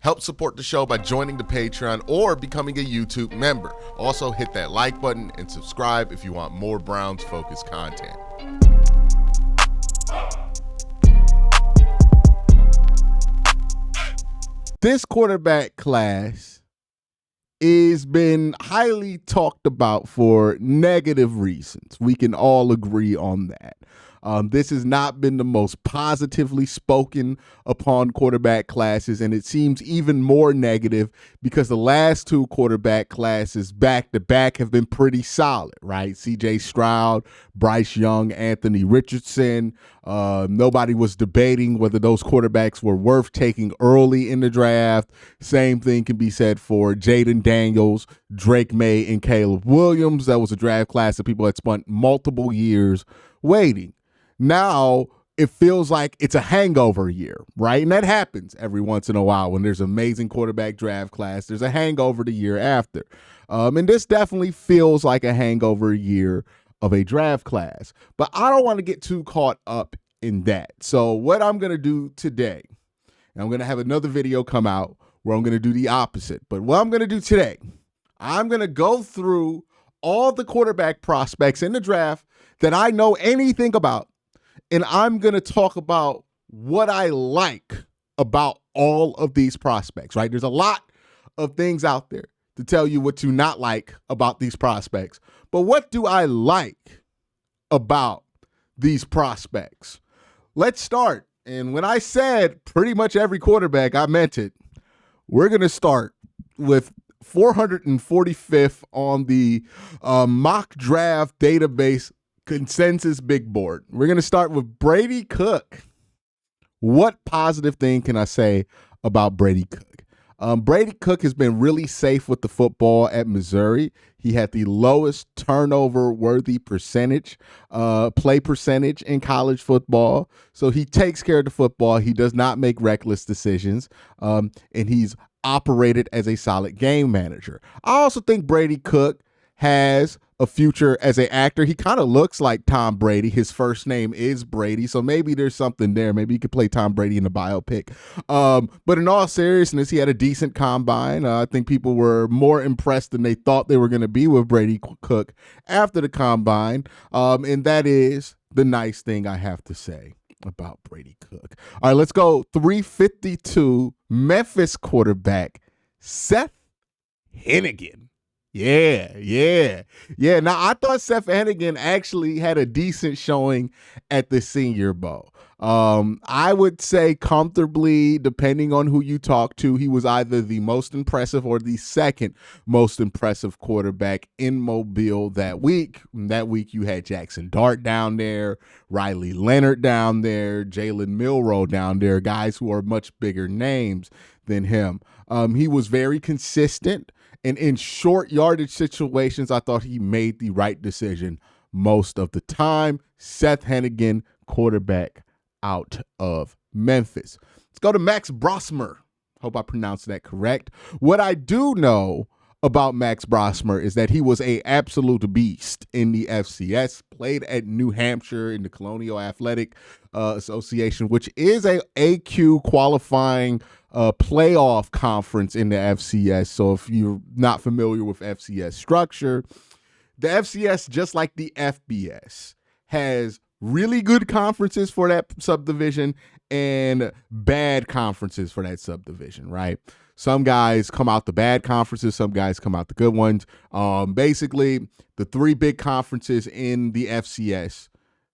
Help support the show by joining the Patreon or becoming a YouTube member. Also, hit that like button and subscribe if you want more Browns-focused content. This quarterback class has been highly talked about for negative reasons. We can all agree on that. This has not been the most positively spoken upon quarterback classes, and it seems even more negative because the last two quarterback classes back-to-back have been pretty solid, right? C.J. Stroud, Bryce Young, Anthony Richardson. Nobody was debating whether those quarterbacks were worth taking early in the draft. Same thing can be said for Jaden Daniels, Drake May, and Caleb Williams. That was a draft class that people had spent multiple years waiting. Now it feels like it's a hangover year, right? And that happens every once in a while when there's an amazing quarterback draft class. There's a hangover the year after. And this definitely feels like a hangover year of a draft class. But I don't want to get too caught up in that. So what I'm going to do today, and I'm going to have another video come out where I'm going to do the opposite. But what I'm going to do today, I'm going to go through all the quarterback prospects in the draft that I know anything about. And I'm going to talk about what I like about all of these prospects, right? There's a lot of things out there to tell you what to not like about these prospects. But what do I like about these prospects? Let's start. And when I said pretty much every quarterback, I meant it. We're going to start with 445th on the mock draft database consensus big board. We're going to start with Brady Cook. What positive thing can I say about Brady Cook? Brady Cook has been really safe with the football at Missouri. He had the lowest turnover-worthy percentage, play percentage in college football. So he takes care of the football. He does not make reckless decisions, and he's operated as a solid game manager. I also think Brady Cook has a future as an actor. He kind of looks like Tom Brady. His first name is Brady, so maybe there's something there. Maybe he could play Tom Brady in a biopic. But in all seriousness, he had a decent combine. I think people were more impressed than they thought they were going to be with Brady Cook after the combine, and that is the nice thing I have to say about Brady Cook. All right, let's go 352 Memphis quarterback Seth Henigan. Yeah. Now, I thought Seth Henigan actually had a decent showing at the Senior Bowl. I would say comfortably, depending on who you talk to, he was either the most impressive or the second most impressive quarterback in Mobile that week. That week, you had Jackson Dart down there, Riley Leonard down there, Jalen Milroe down there, guys who are much bigger names than him. He was very consistent. And in short yardage situations, I thought he made the right decision most of the time. Seth Henigan, quarterback out of Memphis. Let's go to Max Brosmer. Hope I pronounced that correct. What I do know about Max Brosmer is that he was an absolute beast in the FCS, played at New Hampshire in the Colonial Athletic Association, which is a AQ qualifying playoff conference in the FCS. So if you're not familiar with FCS structure, the FCS, just like the FBS, has really good conferences for that subdivision and bad conferences for that subdivision, right? Some guys come out the bad conferences, some guys come out the good ones. Basically, the three big conferences in the FCS: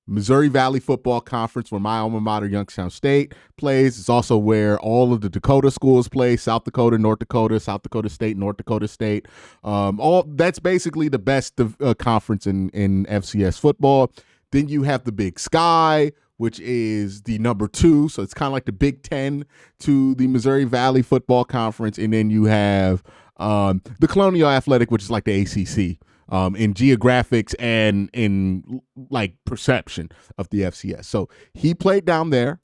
Missouri Valley Football Conference, where my alma mater, Youngstown State, plays. It's also where all of the Dakota schools play: South Dakota, North Dakota, South Dakota State, North Dakota State. That's basically the best conference in FCS football. Then you have the Big Sky, which is the number 2. So it's kind of like the Big Ten to the Missouri Valley Football Conference. And then you have the Colonial Athletic, which is like the ACC. In geographics and in like perception of the FCS. So he played down there.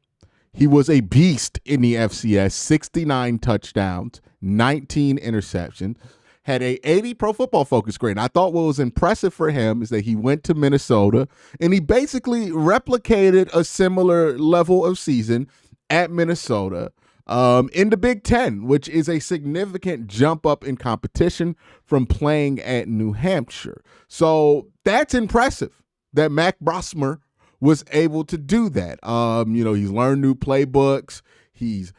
He was a beast in the FCS, 69 touchdowns, 19 interceptions, had a 80 Pro Football Focus grade. And I thought what was impressive for him is that he went to Minnesota and he basically replicated a similar level of season at Minnesota. in the Big Ten, which is a significant jump up in competition from playing at New Hampshire. So that's impressive that Mac Brosmer was able to do that. He's learned new playbooks. He's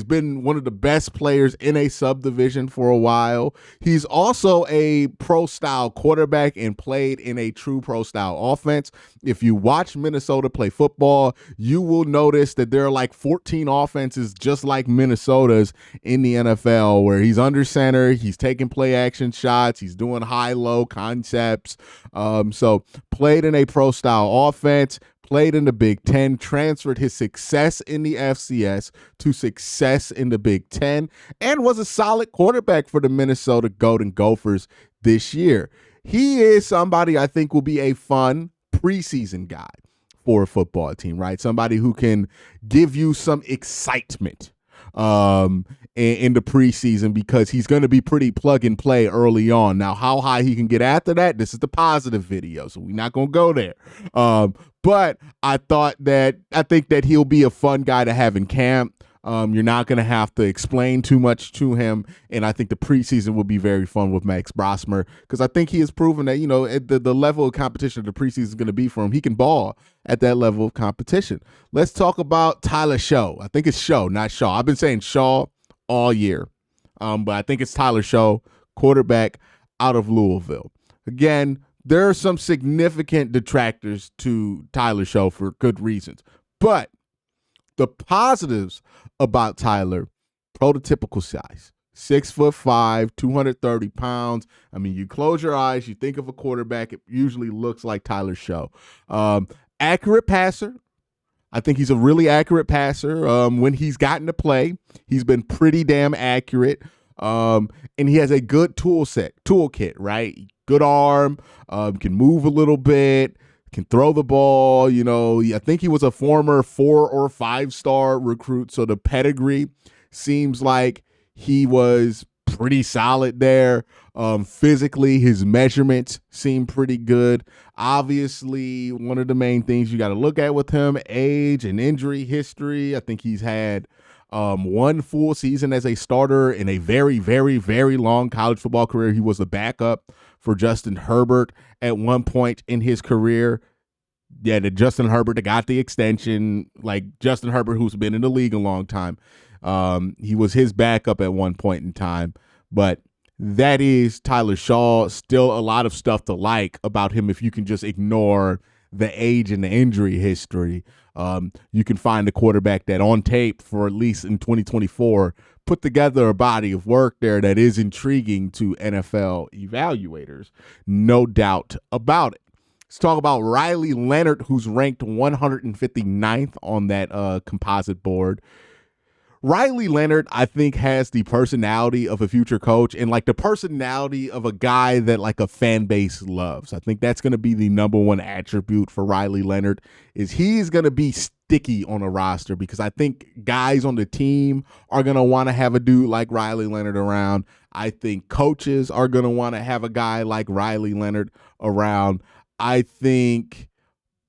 been one of the best players in a subdivision for a while. He's also a pro-style quarterback and played in a true pro-style offense. If you watch Minnesota play football, you will notice that there are like 14 offenses just like Minnesota's in the NFL where he's under center, he's taking play action shots, he's doing high-low concepts. So played in a pro-style offense, played in the Big Ten, transferred his success in the FCS to success in the Big Ten, and was a solid quarterback for the Minnesota Golden Gophers this year. He is somebody I think will be a fun preseason guy for a football team, right? Somebody who can give you some excitement in the preseason because he's going to be pretty plug and play early on. Now, how high he can get after that, this is the positive video, so we're not going to go there. But I think that he'll be a fun guy to have in camp. You're not going to have to explain too much to him, and I think the preseason will be very fun with Max Brosmer because I think he has proven that, at the level of competition the preseason is going to be for him, he can ball at that level of competition. Let's talk about Tyler Shough. I think it's Shough, not Shaw. I've been saying Shaw all year, but I think it's Tyler Shough, quarterback out of Louisville. Again, there are some significant detractors to Tyler Shough for good reasons, but the positives about Tyler, prototypical size, 6'5", 230 pounds. I mean, you close your eyes, you think of a quarterback, it usually looks like Tyler Shough. Accurate passer. I think he's a really accurate passer. When he's gotten to play, he's been pretty damn accurate. And he has a good toolkit, right? Good arm, can move a little bit, can throw the ball. I think he was a former 4 or 5-star recruit, so the pedigree seems like he was pretty solid there. Physically, his measurements seem pretty good. Obviously, one of the main things you got to look at with him, age and injury history. I think he's had one full season as a starter in a very, very, very long college football career. He was the backup for Justin Herbert at one point in his career. Yeah, the Justin Herbert that got the extension, like Justin Herbert, who's been in the league a long time. He was his backup at one point in time. But that is Tyler Shough. Still a lot of stuff to like about him if you can just ignore the age and the injury history. You can find a quarterback that on tape for at least in 2024 put together a body of work there that is intriguing to NFL evaluators. No doubt about it. Let's talk about Riley Leonard, who's ranked 159th on that composite board. Riley Leonard, I think, has the personality of a future coach and like the personality of a guy that like a fan base loves. I think that's going to be the number one attribute for Riley Leonard is he's going to be sticky on a roster because I think guys on the team are going to want to have a dude like Riley Leonard around. I think coaches are going to want to have a guy like Riley Leonard around. I think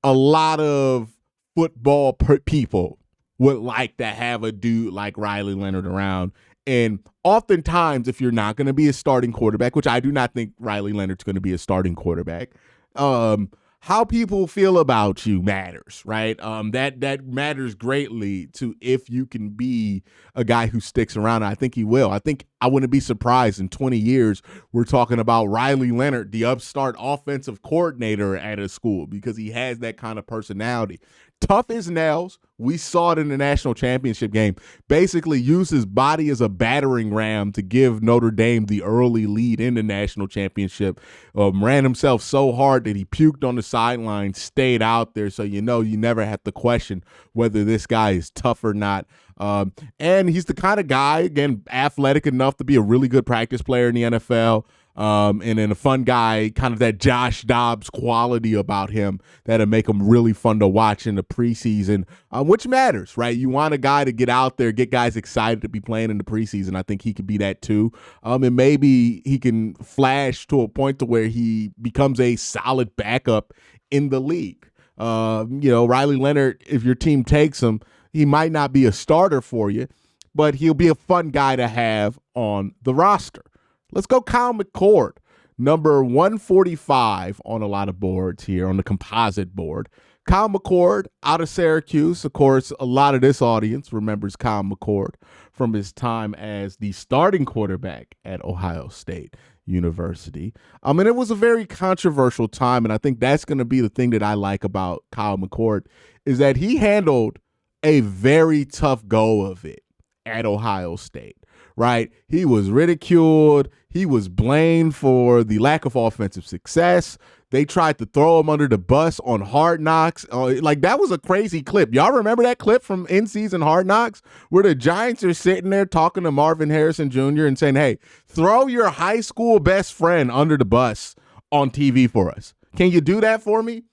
a lot of football people would like to have a dude like Riley Leonard around. And oftentimes, if you're not going to be a starting quarterback, which I do not think Riley Leonard's going to be a starting quarterback, how people feel about you matters, right? That matters greatly to if you can be a guy who sticks around. I think he will. I think I wouldn't be surprised in 20 years we're talking about Riley Leonard, the upstart offensive coordinator at a school, because he has that kind of personality. Tough as nails. We saw it in the national championship game. Basically used his body as a battering ram to give Notre Dame the early lead in the national championship. Ran himself so hard that he puked on the sideline, stayed out there. So you never have to question whether this guy is tough or not. And he's the kind of guy, again, athletic enough to be a really good practice player in the NFL. And then a fun guy, kind of that Josh Dobbs quality about him that'll make him really fun to watch in the preseason, which matters, right? You want a guy to get out there, get guys excited to be playing in the preseason. I think he could be that too. And maybe he can flash to a point to where he becomes a solid backup in the league. Riley Leonard, if your team takes him, He might not be a starter for you, but he'll be a fun guy to have on the roster. Let's go Kyle McCord, number 145 on a lot of boards here on the composite board. Kyle McCord out of Syracuse. Of course, a lot of this audience remembers Kyle McCord from his time as the starting quarterback at Ohio State University. And it was a very controversial time, and I think that's going to be the thing that I like about Kyle McCord is that he handled a very tough go of it at Ohio State, right? He was ridiculed. He was blamed for the lack of offensive success. They tried to throw him under the bus on Hard Knocks. That was a crazy clip. Y'all remember that clip from in-season Hard Knocks where the Giants are sitting there talking to Marvin Harrison Jr. and saying, hey, throw your high school best friend under the bus on TV for us. Can you do that for me?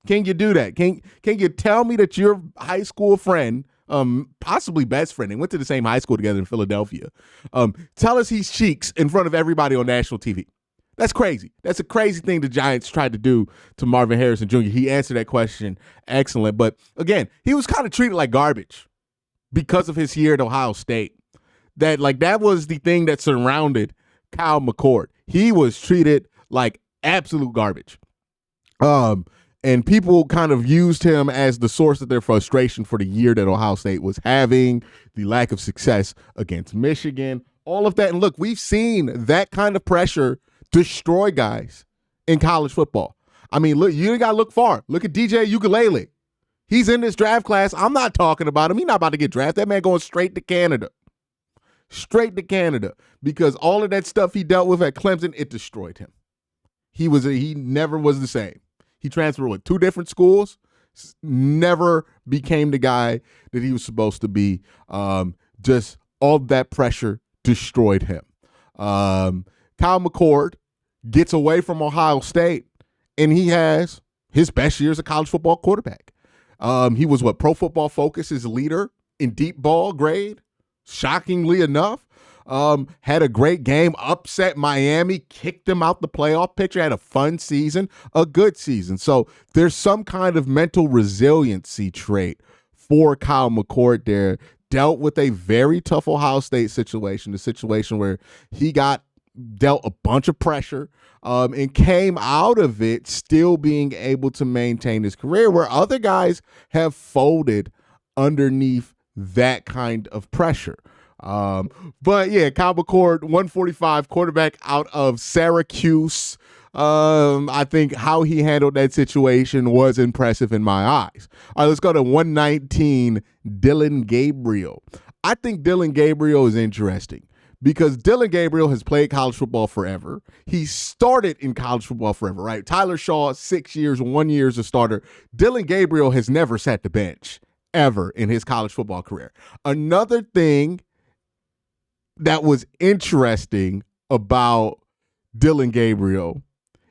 Can you do that? Can you tell me that your high school friend, possibly best friend, they went to the same high school together in Philadelphia, tell us he's cheeks in front of everybody on national TV? That's crazy. That's a crazy thing the Giants tried to do to Marvin Harrison Jr. He answered that question excellent. But again, he was kind of treated like garbage because of his year at Ohio State. That was the thing that surrounded Kyle McCord. He was treated like absolute garbage. And people kind of used him as the source of their frustration for the year that Ohio State was having, the lack of success against Michigan, all of that. And look, we've seen that kind of pressure destroy guys in college football. I mean, look, you ain't got to look far. Look at DJ Ukulele. He's in this draft class. I'm not talking about him. He's not about to get drafted. That man going straight to Canada. Straight to Canada. Because all of that stuff he dealt with at Clemson, it destroyed him. He never was the same. He transferred with 2 different schools, never became the guy that he was supposed to be. Just all that pressure destroyed him. Kyle McCord gets away from Ohio State, and he has his best year as a college football quarterback. He was Pro Football Focus's leader in deep ball grade, shockingly enough. Had a great game, upset Miami, kicked them out the playoff picture, had a fun season, a good season. So there's some kind of mental resiliency trait for Kyle McCord there. Dealt with a very tough Ohio State situation, a situation where he got dealt a bunch of pressure and came out of it still being able to maintain his career, where other guys have folded underneath that kind of pressure. But yeah, Kyle McCord, 145 quarterback out of Syracuse. I think how he handled that situation was impressive in my eyes. All right, let's go to 119, Dillon Gabriel. I think Dillon Gabriel is interesting because Dillon Gabriel has played college football forever. He started in college football forever, right? Tyler Shough, 6 years, 1 year as a starter. Dillon Gabriel has never sat the bench ever in his college football career. Another thing that was interesting about Dillon Gabriel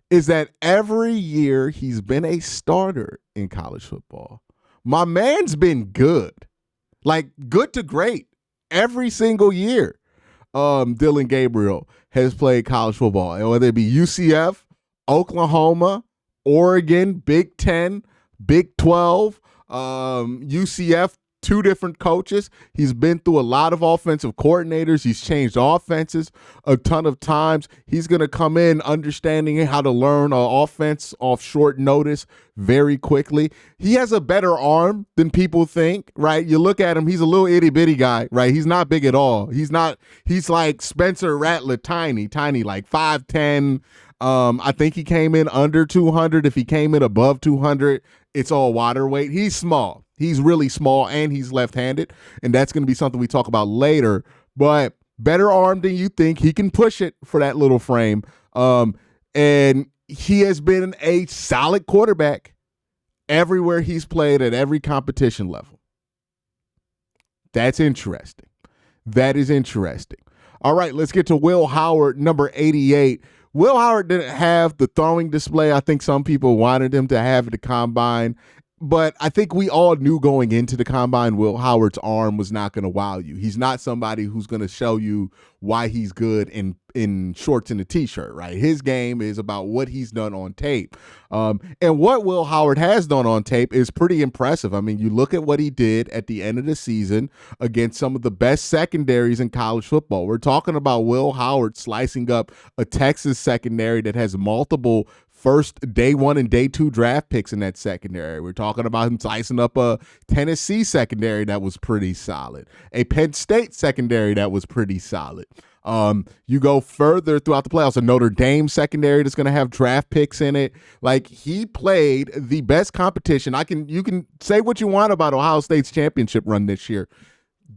is that every year he's been a starter in college football, my man's been good, like good to great every single year. Dillon Gabriel has played college football, and whether it be UCF, Oklahoma, Oregon, Big 10, Big 12, UCF, 2 different coaches. He's been through a lot of offensive coordinators. He's changed offenses a ton of times. He's going to come in understanding how to learn an offense off short notice very quickly. He has a better arm than people think, right? You look at him, he's a little itty bitty guy, right? He's not big at all. He's like Spencer Rattler, tiny, like 5'10". I think he came in under 200. If he came in above 200, it's all water weight. He's small. He's really small, and he's left-handed, and that's going to be something we talk about later. But better arm than you think. He can push it for that little frame. And he has been a solid quarterback everywhere he's played at every competition level. That's interesting. That is interesting. All right, let's get to Will Howard, number 88. Will Howard didn't have the throwing display I think some people wanted him to have at the combine. But I think we all knew going into the combine, Will Howard's arm was not going to wow you. He's not somebody who's going to show you why he's good in shorts and a t-shirt, right? His game is about what he's done on tape. And what Will Howard has done on tape is pretty impressive. I mean, you look at what he did at the end of the season against some of the best secondaries in college football. We're talking about Will Howard slicing up a Texas secondary that has multiple first day 1 and day 2 draft picks in that secondary. We're talking about him slicing up a Tennessee secondary that was pretty solid, a Penn State secondary that was pretty solid. You go further throughout the playoffs, a Notre Dame secondary that's going to have draft picks in it. Like, he played the best competition. You can say what you want about Ohio State's championship run this year.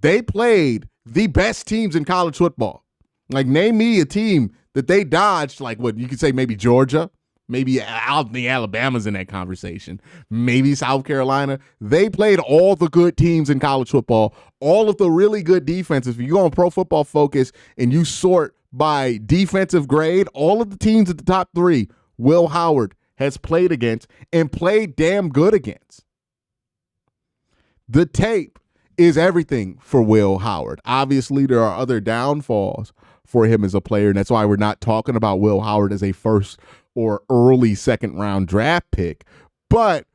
They played the best teams in college football. Like, name me a team that they dodged, like what you could say maybe Georgia. Maybe Alabama's in that conversation. Maybe South Carolina. They played all the good teams in college football, all of the really good defenses. If you go on Pro Football Focus and you sort by defensive grade, all of the teams at the top 3, Will Howard has played against and played damn good against. The tape is everything for Will Howard. Obviously, there are other downfalls for him as a player, and that's why we're not talking about Will Howard as a first or early second round draft pick. But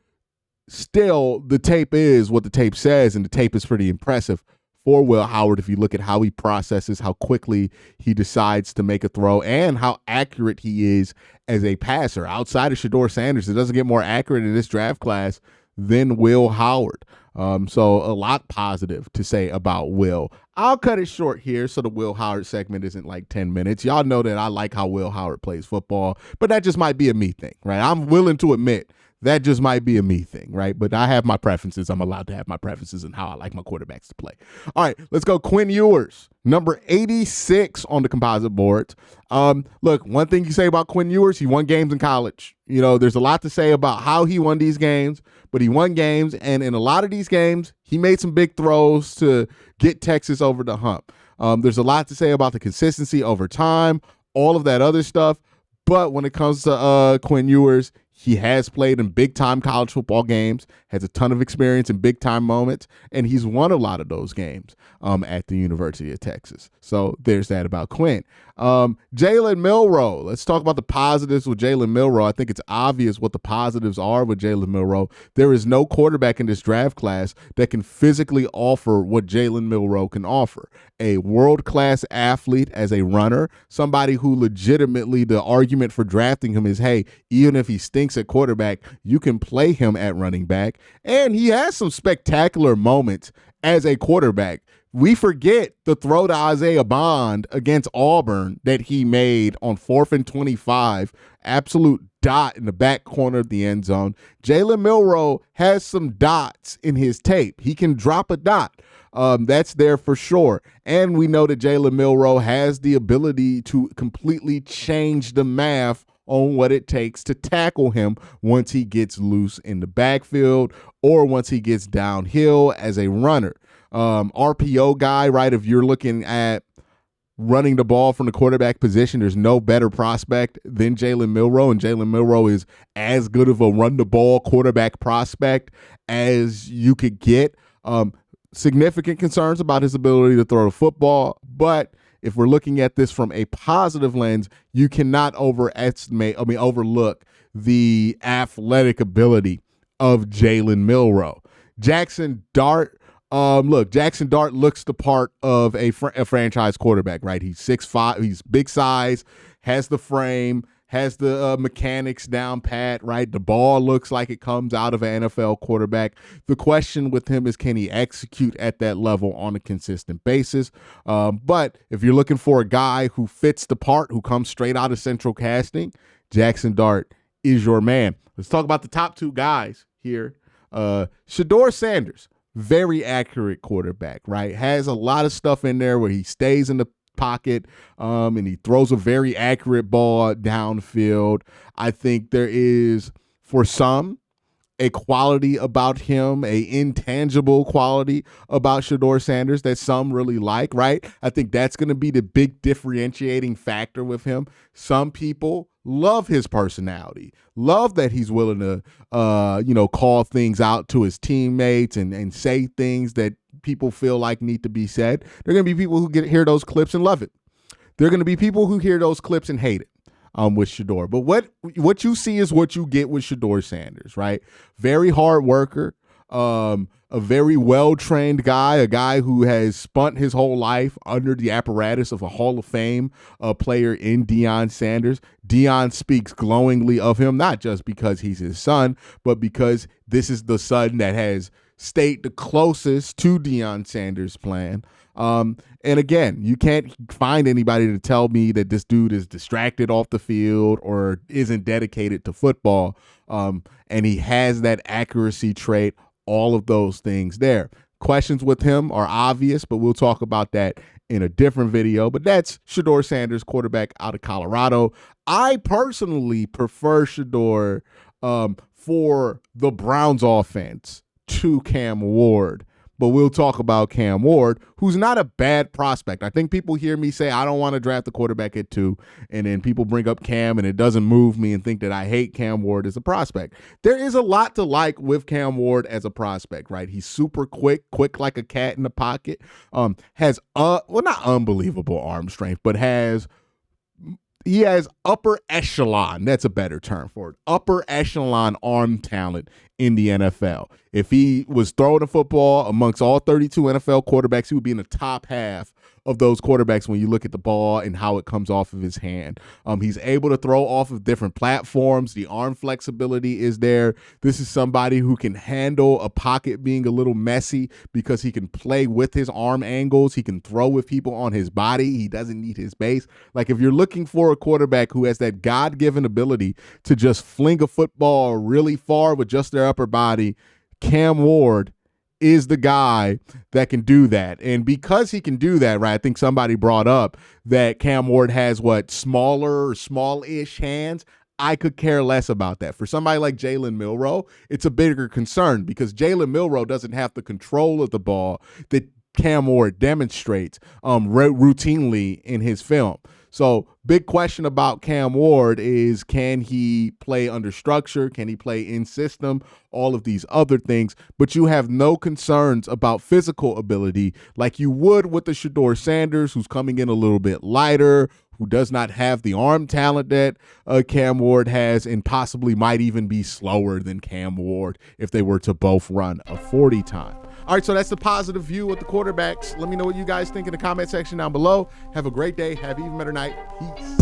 still, the tape is what the tape says, and the tape is pretty impressive for Will Howard if you look at how he processes, how quickly he decides to make a throw, and how accurate he is as a passer. Outside of Shedeur Sanders, it doesn't get more accurate in this draft class than Will Howard. So a lot positive to say about Will. I'll cut it short here so the Will Howard segment isn't like 10 minutes. Y'all know that I like how Will Howard plays football, but that just might be a me thing, right? I'm willing to admit that just might be a me thing, right? But I have my preferences. I'm allowed to have my preferences in how I like my quarterbacks to play. All right, let's go. Quinn Ewers, number 86 on the composite boards. Look, one thing you say about Quinn Ewers, he won games in college. You know, there's a lot to say about how he won these games, but he won games, and in a lot of these games, he made some big throws to get Texas over the hump. There's a lot to say about the consistency over time, all of that other stuff, but when it comes to Quinn Ewers, he has played in big-time college football games, has a ton of experience in big-time moments, and he's won a lot of those games at the University of Texas. So there's that about Quinn. Jalen Milroe. Let's talk about the positives with Jalen Milroe. I think it's obvious what the positives are with Jalen Milroe. There is no quarterback in this draft class that can physically offer what Jalen Milroe can offer. A world-class athlete as a runner, somebody who legitimately the argument for drafting him is, hey, even if he stinks at quarterback, you can play him at running back. And he has some spectacular moments as a quarterback. We forget the throw to Isaiah Bond against Auburn that he made on 4th and 25. Absolute dot in the back corner of the end zone. Jalen Milroe has some dots in his tape. He can drop a dot. That's there for sure. And we know that Jalen Milroe has the ability to completely change the math on what it takes to tackle him once he gets loose in the backfield or once he gets downhill as a runner. RPO guy, right? If you're looking at running the ball from the quarterback position, there's no better prospect than Jalen Milroe, and Jalen Milroe is as good of a run-the-ball quarterback prospect as you could get. Significant concerns about his ability to throw the football, but if we're looking at this from a positive lens, you cannot overlook the athletic ability of Jalen Milroe. Jackson Dart. Jackson Dart looks the part of a franchise quarterback, right? He's 6'5", he's big size, has the frame, has the mechanics down pat, right? The ball looks like it comes out of an NFL quarterback. The question with him is, can he execute at that level on a consistent basis? But if you're looking for a guy who fits the part, who comes straight out of central casting, Jackson Dart is your man. Let's talk about the top 2 guys here. Shedeur Sanders. Very accurate quarterback, right? Has a lot of stuff in there where he stays in the pocket and he throws a very accurate ball downfield. I think there is, for some, a quality about him, a intangible quality about Shedeur Sanders that some really like, right? I think that's going to be the big differentiating factor with him. Some people love his personality, love that he's willing to, call things out to his teammates and say things that people feel like need to be said. There are going to be people who hear those clips and love it. There are going to be people who hear those clips and hate it. With Shedeur. But what you see is what you get with Shedeur Sanders, right? Very hard worker, a very well-trained guy, a guy who has spent his whole life under the apparatus of a Hall of Fame player in Deion Sanders. Deion speaks glowingly of him, not just because he's his son, but because this is the son that has stayed the closest to Deion Sanders' plan. And again, you can't find anybody to tell me that this dude is distracted off the field or isn't dedicated to football. And he has that accuracy trait, all of those things there. Questions with him are obvious, but we'll talk about that in a different video. But that's Shedeur Sanders, quarterback out of Colorado. I personally prefer Shedeur for the Browns offense to Cam Ward. But we'll talk about Cam Ward, who's not a bad prospect. I think people hear me say, I don't want to draft a quarterback at 2, and then people bring up Cam, and it doesn't move me and think that I hate Cam Ward as a prospect. There is a lot to like with Cam Ward as a prospect, right? He's super quick like a cat in the pocket, has, not unbelievable arm strength, but he has upper echelon, that's a better term for it, upper echelon arm talent in the NFL. If he was throwing the football amongst all 32 NFL quarterbacks, he would be in the top half of those quarterbacks when you look at the ball and how it comes off of his hand. He's able to throw off of different platforms. The arm flexibility is there. This is somebody who can handle a pocket being a little messy because he can play with his arm angles. He can throw with people on his body. He doesn't need his base. Like, if you're looking for a quarterback who has that God-given ability to just fling a football really far with just their upper body, Cam Ward is the guy that can do that. And because he can do that, right, I think somebody brought up that Cam Ward has smallish hands. I could care less about that. For somebody like Jalen Milroe, it's a bigger concern because Jalen Milroe doesn't have the control of the ball that Cam Ward demonstrates routinely in his film. So big question about Cam Ward is, can he play under structure? Can he play in system? All of these other things. But you have no concerns about physical ability like you would with the Shedeur Sanders, who's coming in a little bit lighter, who does not have the arm talent that Cam Ward has, and possibly might even be slower than Cam Ward if they were to both run a 40 time. All right, so that's the positive view of the quarterbacks. Let me know what you guys think in the comment section down below. Have a great day. Have an even better night. Peace.